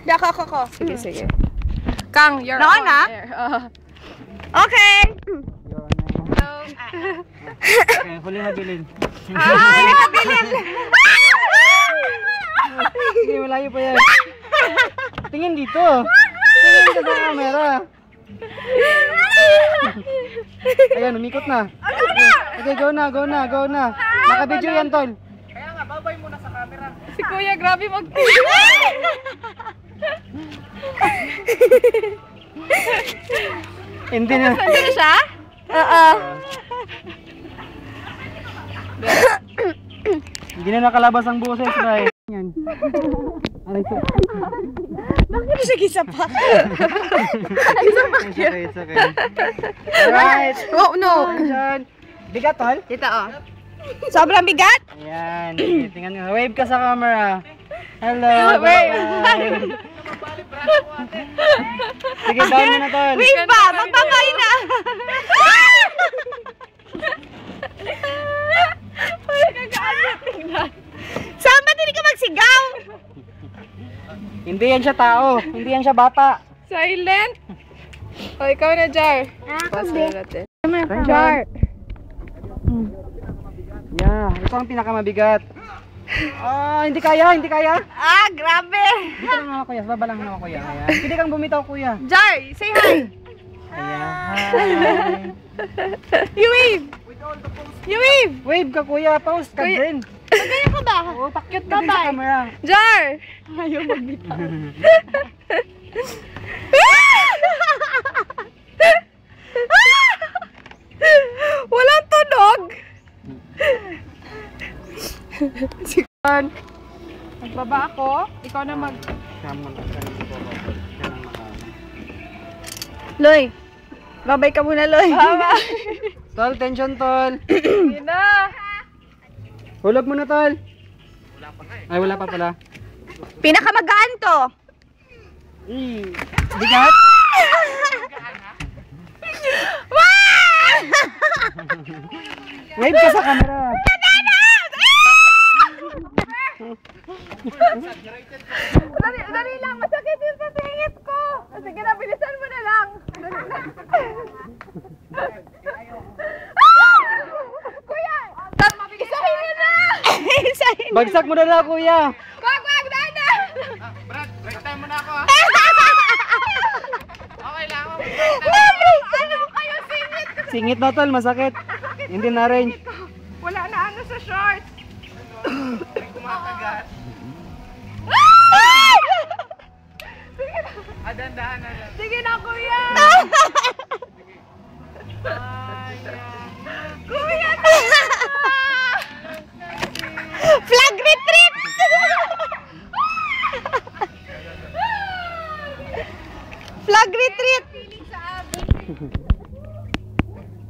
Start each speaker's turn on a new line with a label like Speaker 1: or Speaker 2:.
Speaker 1: Ako. Sige. Kang, you're
Speaker 2: on
Speaker 1: air.
Speaker 2: Okay.
Speaker 3: Okay, huling habilin.
Speaker 2: Huling habilin.
Speaker 3: Sige, malayo pa yan. Tingin dito. Tingin ka sa camera. Ayan, umikot na. Okay, go na. Nakabidyo yan, tol. Kaya nga, babay muna sa camera.
Speaker 1: Si Kuya, grabe
Speaker 3: Hindi na.
Speaker 1: Nandun na siya?
Speaker 2: Oo.
Speaker 3: Hindi na nakalabas ang boses, Ray. Yan. Aray ko.
Speaker 2: Bakit siya gisa pa?
Speaker 3: It's okay. Alright.
Speaker 1: Oh, no.
Speaker 3: Ayan. Bigat, tol?
Speaker 1: Kita, oh.
Speaker 2: Sobrang bigat?
Speaker 3: Ayan. Tingnan nga. Wave ka sa camera. Hello.
Speaker 1: Wave.
Speaker 3: Sige, down mo na, tol.
Speaker 2: Wave ba? Magbabay na. Saan ba't hindi ka magsigaw?
Speaker 3: Hindi yan siya tao. Hindi yan siya bata.
Speaker 1: Silent. O, ikaw na, Jar. Pass na natin.
Speaker 2: Jar.
Speaker 3: Yeah, ito ang pinakamabigat. Hindi kaya.
Speaker 2: Grabe.
Speaker 3: Dito lang ako, kuya. Baba lang ako, kuya. Ayan. Pwede kang bumitaw, kuya.
Speaker 2: Jar, say hi.
Speaker 3: Ayan.
Speaker 2: You wave. You wave.
Speaker 3: Wave ka, kuya. Post ka din.
Speaker 2: Magkaya ka ba?
Speaker 3: Oo, pakyut ka din sa camera.
Speaker 2: Jar. Ayaw magbitaw. Walang tunog.
Speaker 1: Magbaba ako. Ikaw na mag...
Speaker 2: Loy. Babay ka muna, Loy.
Speaker 3: Tol, tension, tol.
Speaker 1: Sige na.
Speaker 3: Hulog mo na, tol. Ay, wala pa pala.
Speaker 2: Pinakamagaan to.
Speaker 3: Bigat? Wave ka sa camera.
Speaker 1: Dali lang. Masakit yun sa singit ko. Sige na, bilisan mo na lang. Kuya! Isahin mo na!
Speaker 3: Bagsak mo na lang, kuya.
Speaker 1: Wag, Dana!
Speaker 4: Brad, break time muna ako ha. Okay lang ako.
Speaker 1: Ano kayo singit?
Speaker 3: Singit na, tol. Masakit. Hindi na range.
Speaker 1: Wala na ano sa shorts.
Speaker 4: Kumakagat. Dandahan.
Speaker 1: Sige na, kuya! Kuya!
Speaker 2: Flag retreat. Flag retreat.